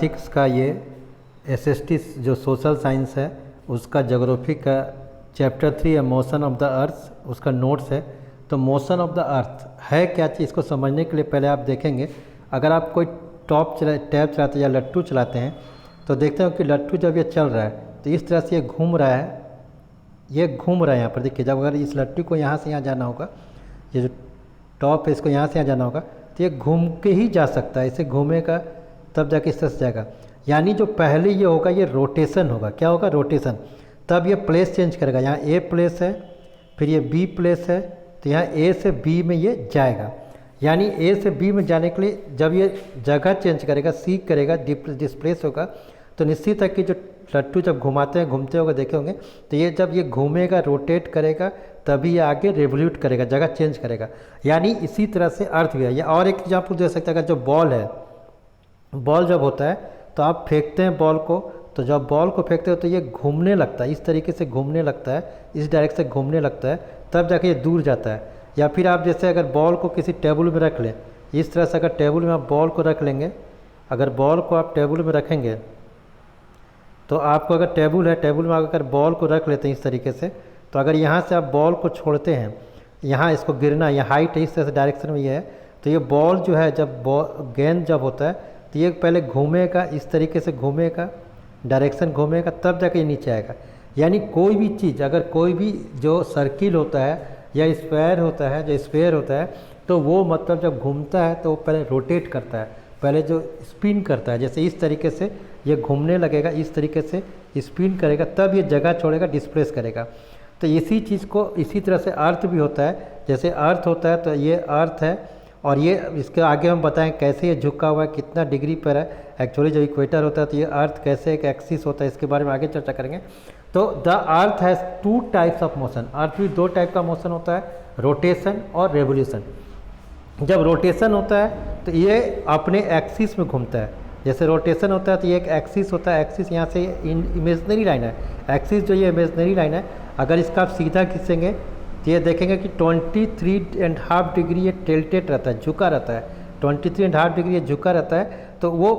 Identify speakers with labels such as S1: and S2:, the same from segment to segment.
S1: Classics का ये SST जो सोशल साइंस है उसका ज्योग्राफी का चैप्टर 3 है मोशन ऑफ द अर्थ, उसका नोट्स है। तो मोशन ऑफ द अर्थ है क्या चीज़, इसको समझने के लिए पहले आप देखेंगे, अगर आप कोई टैब चलाते हैं या लट्टू चलाते हैं तो देखते हो कि लट्टू जब ये चल रहा है तो इस तरह से ये घूम रहा है, ये घूम रहा है यहाँ पर। देखिए जब अगर इस लट्टू को यहाँ से यहाँ जाना होगा, ये जो टॉप है इसको यहाँ से यहाँ जाना होगा तो ये घूम के ही जा सकता है, इसे घूमेगा तब जाके इस तरह से जाएगा। यानी जो पहले ये होगा ये रोटेशन होगा, क्या होगा रोटेशन, तब ये प्लेस चेंज करेगा। यहाँ ए प्लेस है, फिर ये बी प्लेस है, तो यहाँ ए से बी में ये जाएगा। यानी ए से बी में जाने के लिए जब ये जगह चेंज करेगा, सीख करेगा, डिस्प्लेस होगा, तो निश्चित है कि जो लट्टू जब घुमाते हैं घूमते होंगे देखे होंगे, तो ये जब ये घूमेगा रोटेट करेगा तभी ये आगे रिवोल्यूट करेगा, जगह चेंज करेगा। यानी इसी तरह से अर्थ भी है। या और एक एग्जाम्पल दे सकते हैं, अगर जो बॉल है, बॉल जब होता है तो आप फेंकते हैं बॉल को, तो जब बॉल को फेंकते हो तो ये घूमने लगता है, इस तरीके से घूमने लगता है, इस डायरेक्शन से घूमने लगता है, तब जाके ये दूर जाता है। या फिर आप जैसे अगर बॉल को किसी टेबल में रख लें, इस तरह से अगर टेबल में आप बॉल को रख लेंगे, अगर बॉल को आप टेबल में रखेंगे तो आपको अगर टेबल है, टेबल में अगर बॉल को रख लेते हैं इस तरीके से, तो अगर यहाँ से आप बॉल को छोड़ते हैं, यहाँ इसको गिरना, यहाँ हाइट है इस तरह से डायरेक्शन में ये है, तो ये बॉल जो है जब गेंद जब होता है तो ये पहले घूमेगा, इस तरीके से घूमेगा, डायरेक्शन घूमेगा, तब जाके ये नीचे आएगा। यानी कोई भी चीज़, अगर कोई भी जो सर्किल होता है या स्क्वायर होता है, जो स्फीयर होता है, तो वो मतलब जब घूमता है तो वो पहले रोटेट करता है, पहले जो स्पिन करता है, जैसे इस तरीके से ये घूमने लगेगा, इस तरीके से स्पिन करेगा, तब ये जगह छोड़ेगा, डिस्प्लेस करेगा। तो इसी चीज़ को इसी तरह से अर्थ भी होता है। जैसे अर्थ होता है तो ये अर्थ है, और ये इसके आगे हम बताएं कैसे ये झुका हुआ है, कितना डिग्री पर है। एक्चुअली जब इक्वेटर होता है तो ये अर्थ कैसे एक एक्सिस होता है, इसके बारे में आगे चर्चा करेंगे। तो the earth has 2 types of motion, earth भी 2 टाइप का मोशन होता है, रोटेशन और रेवोल्यूशन। जब रोटेशन होता है तो ये अपने एक्सिस में घूमता है। जैसे रोटेशन होता है तो ये एक एक्सिस होता है, एक्सिस यहाँ से इमेजनरी लाइन है, एक्सिस जो ये इमेजनरी लाइन है, अगर इसका आप सीधा खींचेंगे तो ये देखेंगे कि 23.5 डिग्री ये टिल्टेड रहता है, झुका रहता है, 23.5 डिग्री ये झुका रहता है। तो वो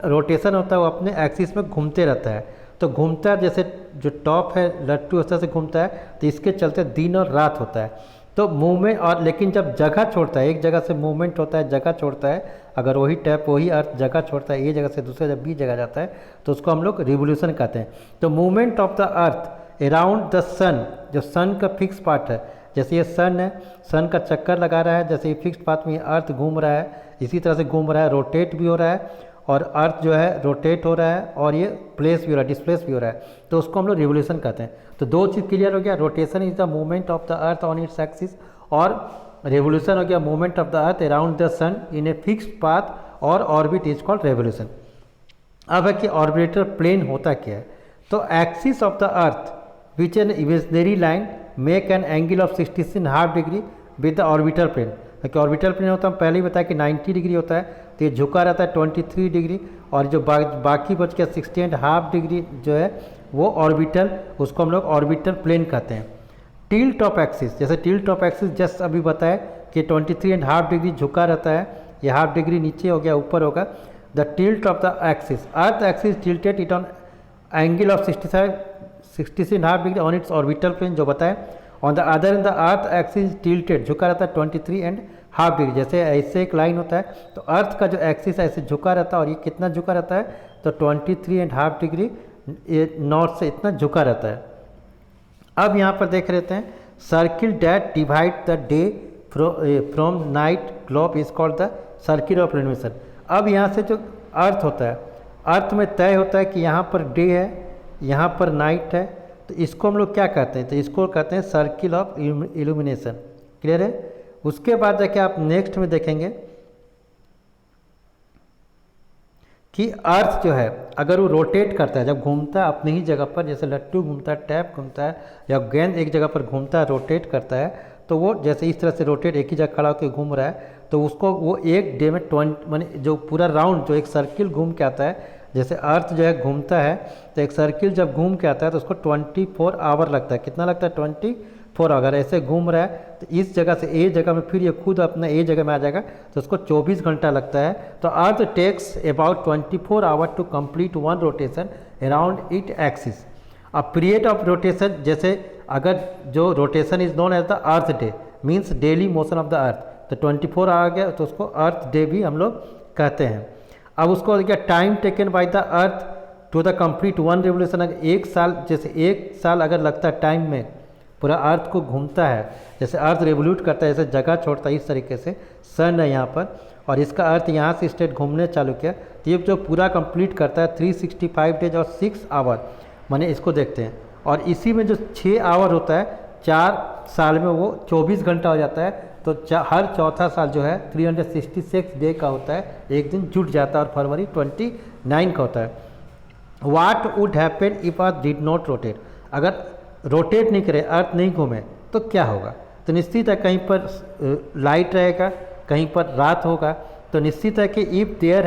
S1: रोटेशन होता है, वो अपने एक्सिस में घूमते रहता है। तो घूमता है, जैसे जो टॉप है लट्टू उस तरह से घूमता है, तो इसके चलते दिन और रात होता है। तो मूवमेंट, और लेकिन जब जगह छोड़ता है, एक जगह से मूवमेंट होता है, जगह छोड़ता है, अगर वही टैप वही अर्थ जगह छोड़ता है, एक जगह से दूसरे जब बी जगह जाता है तो उसको हम लोग रिवोल्यूशन कहते हैं। तो movement of the earth around the sun, जो सन का फिक्स पार्ट है, जैसे ये सन है, सन का चक्कर लगा रहा है, जैसे ये फिक्स पार्ट में अर्थ घूम रहा है, इसी तरह से घूम रहा है, रोटेट भी हो रहा है, और अर्थ जो है रोटेट हो रहा है, और ये प्लेस भी हो रहा है, डिस्प्लेस भी हो रहा है, तो उसको हम लोग रिवोल्यूशन कहते हैं। तो 2 चीज़ क्लियर हो गया, rotation is the movement of the earth on its axis, और रेवोल्यूशन हो गया movement of the earth around the sun in a fixed path और ऑर्बिट इज कॉल्ड रेवोल्यूशन। अब है कि ऑर्बिटर प्लेन होता क्या है। तो axis of the earth which an imaginary line make an angle of 66.5 degree with the orbital plane. क्योंकि orbital plane होता है, हम पहले ही बताया कि 90 डिग्री होता है, तो ये झुका रहता है 23 डिग्री, और जो बाकी बच गया 60.5 डिग्री जो है वो ऑर्बिटल, उसको हम लोग ऑर्बिटर प्लेन कहते हैं। टिल्ट ऑफ एक्सिस, जैसे टिल्ट ऑफ एक्सिस जस्ट अभी बताया कि 23.5 डिग्री झुका रहता है, ये हाफ डिग्री नीचे हो गया ऊपर होगा। The tilt of the axis, earth axis tilted it on angle of 66.5 degree on its orbital plane, जो बताया। On the other the earth axis tilted, झुका रहता है 23.5 डिग्री। जैसे ऐसे एक लाइन होता है तो अर्थ का जो एक्सिस ऐसे झुका रहता है, और ये कितना झुका रहता है, तो 23.5 डिग्री नॉर्थ से इतना झुका रहता है। अब यहाँ पर देख लेते हैं, circle that divide the day from night globe is called the circle of revolution. अब यहाँ से जो अर्थ होता है, अर्थ में तय होता है कि यहाँ पर डे है, यहाँ पर नाइट है, तो इसको हम लोग क्या कहते हैं, तो इसको कहते हैं सर्किल ऑफ इल्यूमिनेशन। क्लियर है। उसके बाद जाके आप नेक्स्ट में देखेंगे कि अर्थ जो है अगर वो रोटेट करता है, जब घूमता है अपनी ही जगह पर, जैसे लट्टू घूमता है, टैप घूमता है, या गेंद एक जगह पर घूमता है, रोटेट करता है, तो वो जैसे इस तरह से रोटेट एक ही जगह खड़ा होकर घूम रहा है, तो उसको वो एक डे में 20 माने जो पूरा राउंड जो एक सर्किल घूम के आता है, जैसे अर्थ जो है घूमता है तो एक सर्किल जब घूम के आता है तो उसको 24 आवर लगता है। कितना लगता है, 24 आवर। ऐसे घूम रहा है तो तो इस जगह से ए जगह में फिर ये खुद अपना ए जगह में आ जाएगा, तो उसको 24 घंटा लगता है। तो earth takes about 24 hour to complete one rotation around it axis. A period of rotation, जैसे अगर जो rotation is known as the earth day, means daily motion of the earth, तो 24 आ गया तो उसको अर्थ डे भी हम लोग कहते हैं। अब उसको क्या time taken by the earth to the complete one revolution, अगर एक साल, जैसे एक साल अगर लगता है टाइम में पूरा अर्थ को घूमता है, जैसे अर्थ रेवोल्यूट करता है, जैसे जगह छोड़ता है, इस तरीके से सन है यहाँ पर, और इसका अर्थ यहाँ से स्टेट घूमने चालू किया, तो ये जो पूरा कंप्लीट करता है 365 डेज और 6 आवर, माने इसको देखते हैं। और इसी में जो 6 आवर होता है 4 साल में वो 24 घंटा हो जाता है, तो हर चौथा साल जो है 366 डे का होता है, एक दिन जुट जाता है, और फरवरी 29 का होता है। What would happen if earth did not rotate, अगर रोटेट नहीं करे, अर्थ नहीं घूमे, तो क्या होगा? तो निश्चित है कहीं पर लाइट रहेगा, कहीं पर रात होगा। तो निश्चित है कि if there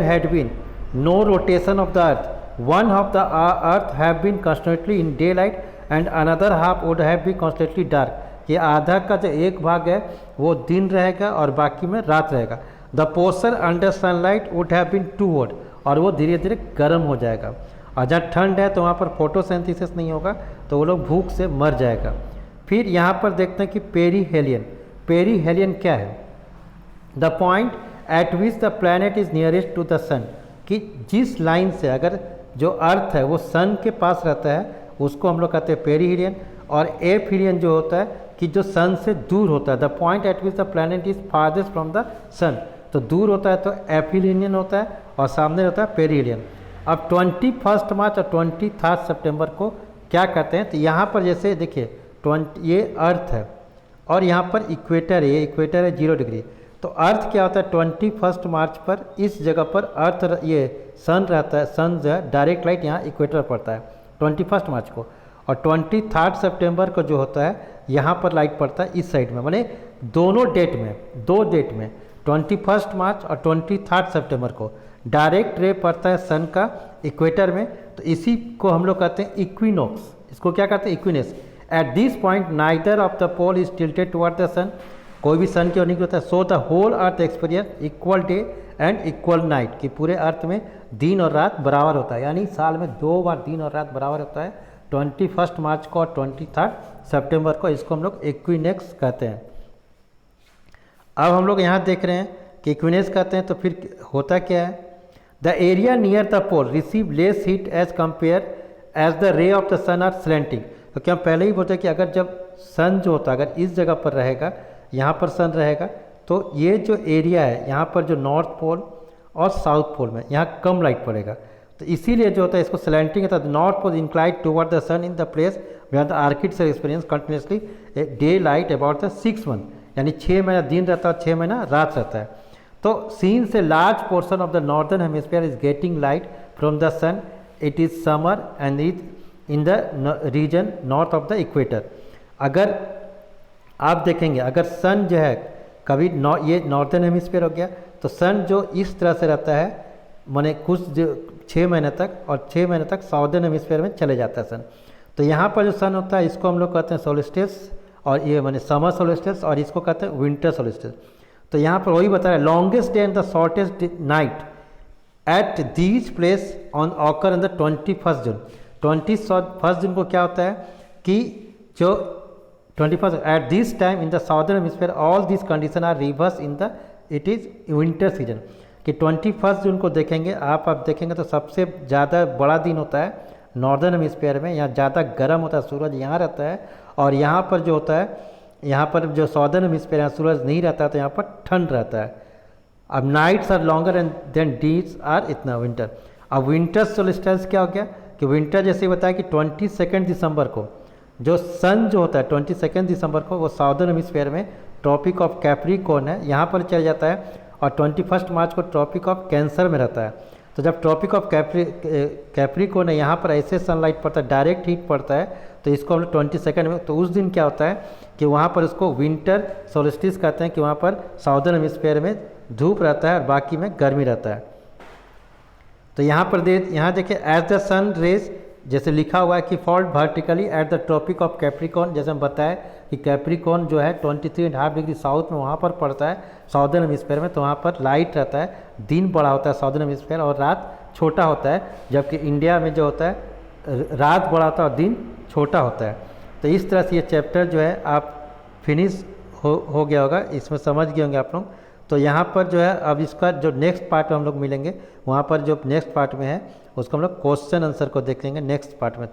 S1: had been no rotation of the earth, one half the earth have been constantly in daylight and another half would have been constantly dark, कि आधा का जो एक भाग है वो दिन रहेगा और बाकी में रात रहेगा। The portion under sunlight would have been too hot, और वो धीरे धीरे गर्म हो जाएगा। और जहाँ ठंड है तो वहाँ पर फोटोसिंथेसिस नहीं होगा, तो वो लोग भूख से मर जाएगा। फिर यहाँ पर देखते हैं कि पेरीहेलियन क्या है? The point at which the planet is nearest to the sun, कि जिस लाइन से अगर जो अर्थ है वो सन के पास रहता है उसको हम लोग कहते हैं पेरीहेलियन। और एपीरियन जो होता है कि जो सन से दूर होता है, the point at which the planet is farthest from the sun, तो दूर होता है तो एपीरियन होता है, और सामने होता है पेरीहेलियन। अब 21 मार्च और 23 सितंबर को क्या करते हैं? तो यहाँ पर जैसे देखिए ये अर्थ है और यहाँ पर इक्वेटर है, ये इक्वेटर है 0 डिग्री। तो अर्थ क्या होता है 21 मार्च पर इस जगह पर अर्थ ये सन रहता है, सन जो है डायरेक्ट लाइट यहाँ इक्वेटर पड़ता है 21 मार्च को, और 23 सितंबर को जो होता है यहाँ पर लाइट पड़ता है इस साइड में, माने दोनों डेट में, 2 डेट में 21 मार्च और 23 सितंबर को डायरेक्ट रे पड़ता है सन का इक्वेटर में। तो इसी को हम लोग कहते हैं इक्विनॉक्स, इसको क्या कहते हैं? Equinox. At this point neither of the pole is tilted toward the sun, कोई भी सन की ओर नहीं होता है। So the whole earth experience equal day and इक्वल नाइट, कि पूरे अर्थ में दिन और रात बराबर होता है, यानी साल में 2 बार दिन और रात बराबर होता है, 21 मार्च को और 23 सितंबर को। इसको हम लोग इक्विनेक्स कहते हैं। अब हम लोग यहाँ देख रहे हैं कि इक्विनेक्स कहते हैं, तो फिर होता क्या है? The area near the pole receive less heat as compare as the ray of the sun are slanting. तो क्या पहले ही बोलते हैं कि अगर जब सन जो होता है अगर इस जगह पर रहेगा, यहाँ पर सन रहेगा, तो ये जो एरिया है यहाँ पर जो नॉर्थ पोल और साउथ पोल में यहाँ कम लाइट पड़ेगा, तो इसीलिए जो होता है इसको स्लैंटिंग होता है। North pole inclined toward the sun in the place where the arctics experience continuously day light about the 6 month, यानी 6 महीना दिन रहता है, 6 महीना रात रहता है। तो since a large portion of the northern hemisphere is getting light from the sun, it is summer and is in the region north of the equator. अगर आप देखेंगे अगर सन जो है कभी ये नॉर्दर्न हेमिस्फीयर हो गया, तो सन जो इस तरह से रहता है, माने कुछ जो 6 महीने तक, और 6 महीने तक साउदर्न हेमिस्फीयर में चले जाता है सन। तो यहाँ पर जो सन होता है इसको हम लोग कहते हैं सोलिस्टिस, और ये माने समर सोलिस्टिस, और इसको कहते हैं विंटर सोलिस्टिस। तो यहाँ पर वही बता रहा है longest day and the shortest night at these place on occur in the 21 June. 21 जून को क्या होता है कि जो 21 at this time in the southern hemisphere all this condition are reverse in the it is winter season, कि 21 जून को देखेंगे आप देखेंगे तो सबसे ज़्यादा बड़ा दिन होता है नॉर्दर्न हेमिस्फीयर में, यहाँ ज़्यादा गर्म होता है, सूरज यहाँ रहता है, और यहाँ पर जो होता है यहाँ पर जो सॉदर्न हेमिस्फीयर यहाँ सूरज नहीं रहता, तो यहाँ पर ठंड रहता है। अब nights are longer and then days are इतना विंटर। अब विंटर सोलिस्टिस क्या हो गया कि विंटर जैसे बताया कि 22 दिसंबर को जो सन जो होता है 22 दिसंबर को वो साउदर्न हेमिस्फीयर में ट्रॉपिक ऑफ कैप्रिकॉर्न है यहाँ पर चल जाता है, और 21 मार्च को ट्रॉपिक ऑफ कैंसर में रहता है। तो जब ट्रॉपिक ऑफ कैप्रिकॉर्न है यहाँ पर ऐसे सनलाइट पड़ता है, डायरेक्ट हीट पड़ता है, तो इसको हम लोग 22 में, तो उस दिन क्या होता है कि वहाँ पर उसको विंटर सोलिस्टिस कहते हैं, कि वहाँ पर साउदर्न हेमिस्फीयर में धूप रहता है और बाकी में गर्मी रहता है। तो यहाँ पर यहाँ देखिए एज द सन रेज जैसे लिखा हुआ है कि falls vertically at the Tropic of Capricorn, जैसे हम बताएं कि कैप्रिकॉर्न जो है 23.5 डिग्री साउथ में वहाँ पर पड़ता है साउदर्न हेमिस्फेयर में, तो वहाँ पर लाइट रहता है, दिन बड़ा होता है साउदर्न हेमिस्फेयर और रात छोटा होता है, जबकि इंडिया में जो होता है रात बड़ा होता है और दिन छोटा होता है। तो इस तरह से ये चैप्टर जो है आप फिनिश हो गया होगा, इसमें समझ गए होंगे आप लोग। तो यहाँ पर जो है अब इसका जो नेक्स्ट पार्ट में हम लोग मिलेंगे, वहाँ पर जो नेक्स्ट पार्ट में है उसको हम लोग क्वेश्चन आंसर को देख लेंगे नेक्स्ट पार्ट में।